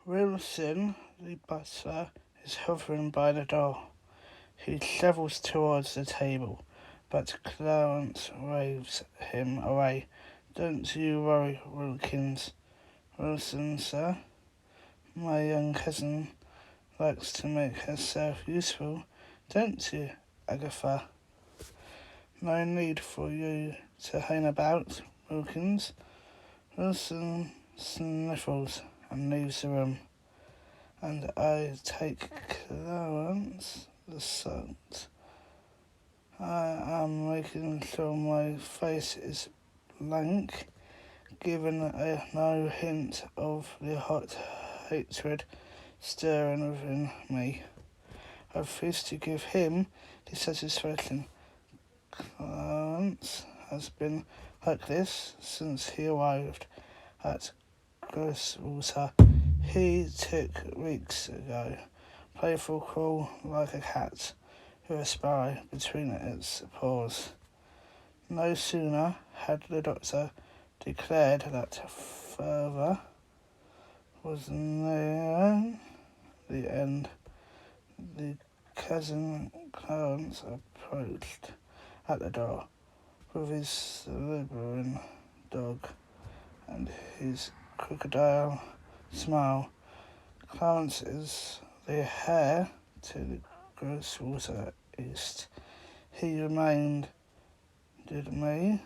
Wilson, the butler, is hovering by the door. He shovels towards the table, but Clarence waves him away. "Don't you worry, Wilkins." "Wilson, sir?" "My young cousin likes to make herself useful, don't you, Agatha?" "No need for you to hang about, Wilkins." Wilson sniffles and leaves the room, and I take Clarence the salt. I am making sure my face is blank, given no hint of the hot hatred stirring within me. I refuse to give him the satisfaction. Clarence has been like this since he arrived at Grosswater. He took weeks ago, playful, cruel, like a cat with a spy between its paws. No sooner had the doctor declared that further was near the end, the cousin Clarence approached at the door with his slobbering dog and his crocodile smile. Clarence is the heir to the Grosswater East. He reminded me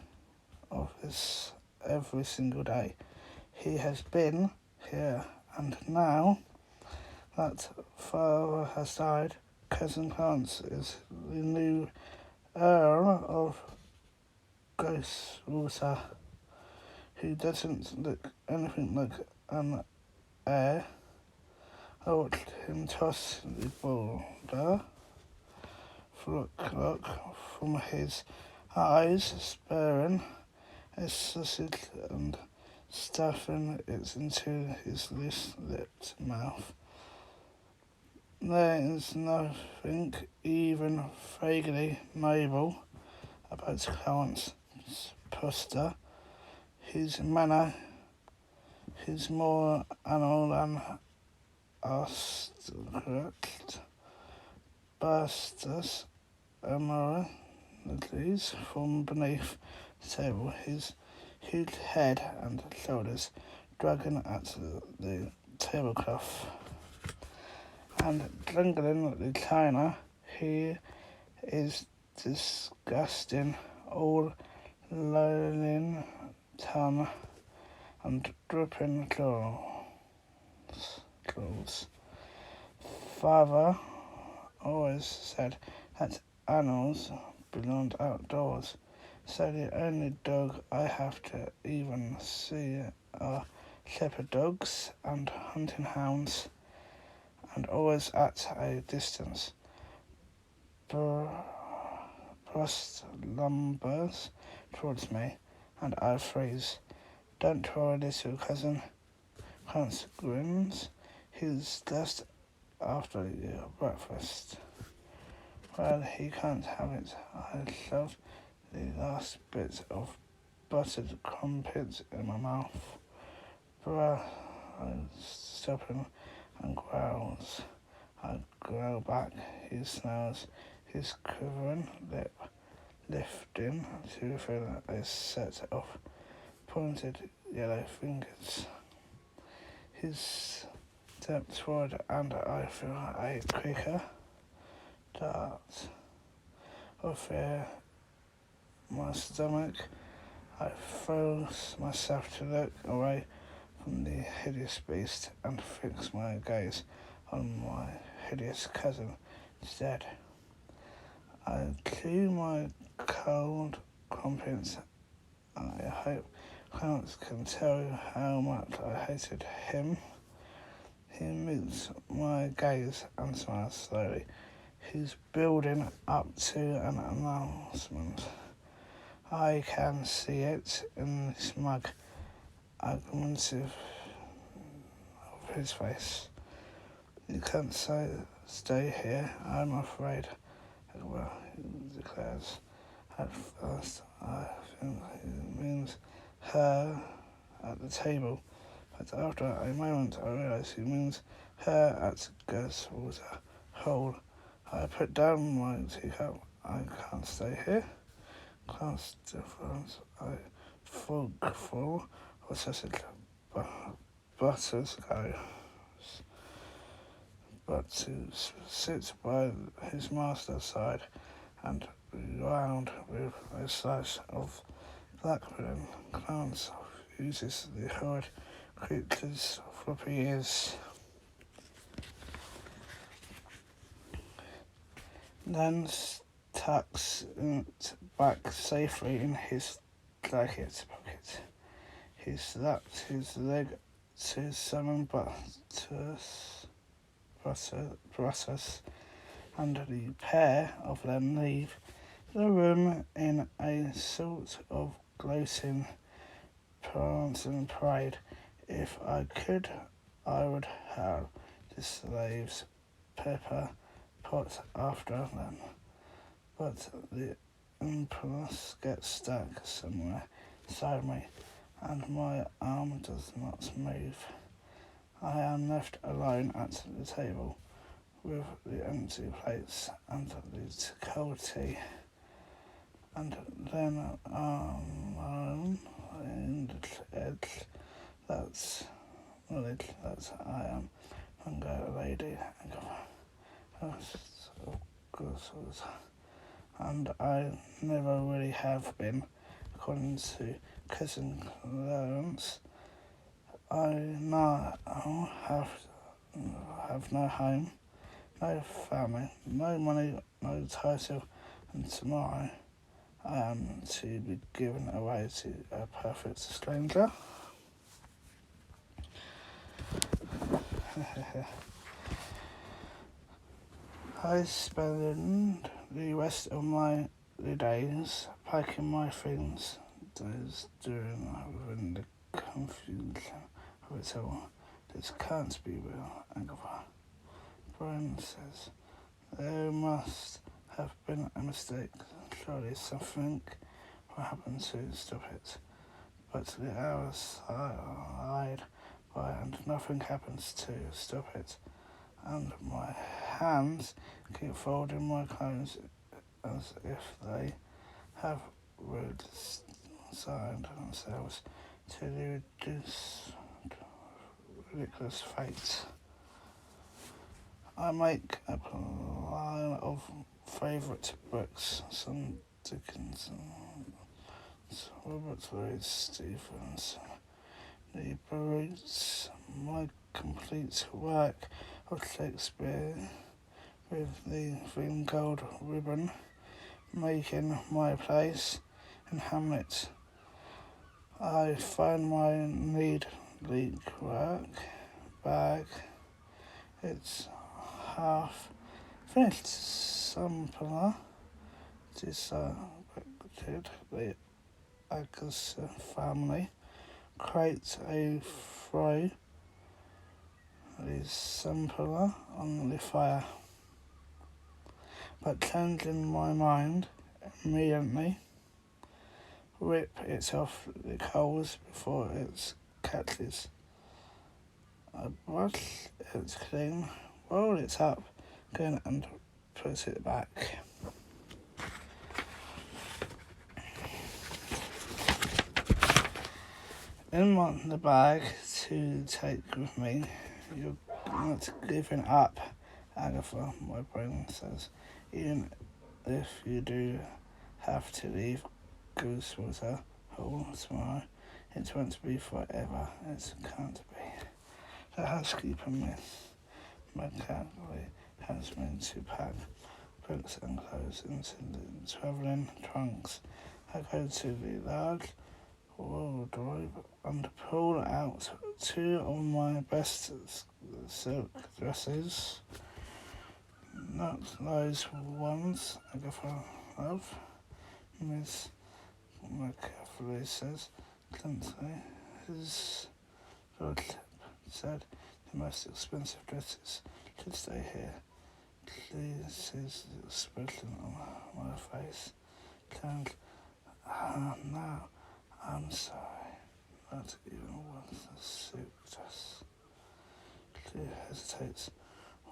of this every single day. He has been here, and now that father has died, cousin Clarence is the new Earl of Grosswater. He doesn't look anything like an heir. I watched him toss the boulder flock from his eyes, sparing a sausage and stuffing it into his loose-lipped mouth. There is nothing even vaguely noble about Clarence's posture. His manner is more animal than aristocrat. Bursts amenities from beneath the table, his huge head and shoulders dragging at the tablecloth. And jangling the china, he is disgusting, all lolling tongue and dripping claws. Father always said that animals belonged outdoors, so the only dog I have to even see are shepherd dogs and hunting hounds, and always at a distance. Frost lumbers towards me, and I freeze. "Don't worry, little cousin." Clarence grins. "He's just after your breakfast." "Well, he can't have it." I shoved the last bit of buttered crumpet in my mouth. Bruh, I stop him and growls. I growl back. He snarls, his quivering lip lifting to reveal a set of pointed yellow fingers. He steps forward and I feel a quicker dart of fear in my stomach. I force myself to look away from the hideous beast and fix my gaze on my hideous cousin instead. I chew my cold crumpets. I hope Clarence can tell how much I hated him. He meets my gaze and smiles slowly. He's building up to an announcement. I can see it in the smug, argumentative of his face. "You can't stay here, I'm afraid." "Well," he declares. At first, I think he means her at the table, but after a moment I realise he means her at Girlswater Hole. I put down my teacup. I can't stay here. Class difference. I forkful of sausage butters go. But to sit by his master's side and round with a slice of black pudding, Clarence uses the horrid creature's floppy ears. Then tucks it back safely in his jacket pocket. He slaps his leg to summon Brutus, and the pair of them leave the room in a sort of gloating prance and pride. If I could, I would have the slaves pepper pot after them. But the impulse gets stuck somewhere inside me, and my arm does not move. I am left alone at the table with the empty plates and the cold tea, and then in the edge that's I am hunger lady and I never really have been, according to Cousin Clarence. I now have no home, no family, no money, no title, and tomorrow I am to be given away to a perfect stranger. I spend the rest of my days packing my things, those during within the confusion of it all. This can't be real, Agatha. Brian says, there must have been a mistake. Surely something will happen to stop it. But the hours slide by and nothing happens to stop it. And my hands keep folding my clothes as if they have resigned themselves to the ridiculous fate. I make a pile of favourite books, some Dickinson, Robert Louis Stevenson, the Brutes, my complete work of Shakespeare with the thin gold ribbon, making my place in Hamlet. I find my needle work bag. It's half finished. Sampler disaffected the Agus family. Create a fry the sampler on the fire, but changing my mind immediately, rip it off the coals before it catches. I brush it clean, roll it up again and put it back. In the bag to take with me. You're not giving up, Agatha, my brain says. Even if you do have to leave Goosewater Hall tomorrow, it won't be forever. It can't be. The housekeeper, Miss McCaffrey, has me to pack books and clothes into the travelling trunks. I go to the large wardrobe and pull out two of my best silk dresses. Not those ones, Agatha, love, Miss McCaffrey says gently. His lordship said the most expensive dresses should stay here. Please, his expression on my face turned. Now, I'm sorry. but even with the suit, she hesitates.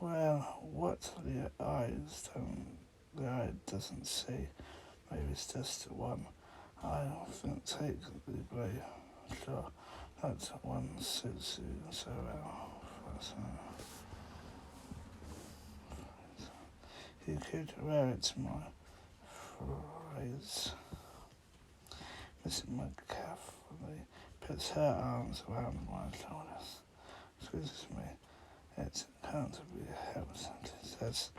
Well, what the eye doesn't see. Maybe it's just one. I think take the grey. Sure, that one suits you so well. You could wear it to my phrase. Miss McCaffrey puts her arms around my shoulders. Excuses me, it can't be helped, she says.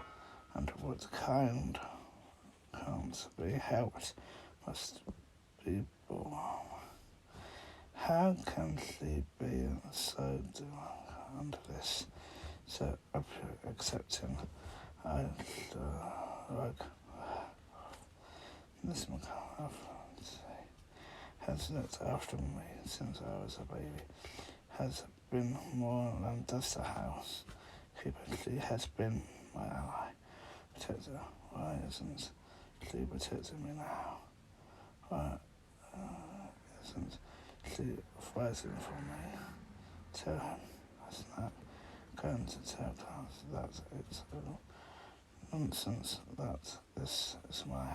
And what kind can't be helped must be borne. How can she be so under this, so accepting? I like Miss McCaffrey has looked after me since I was a baby, has been more than just a house keeper. She has been my ally, protector. Why isn't she protecting me now? Why isn't she fighting for me? Tell him, I snap, going to tell Clarence that it's all nonsense, that this is my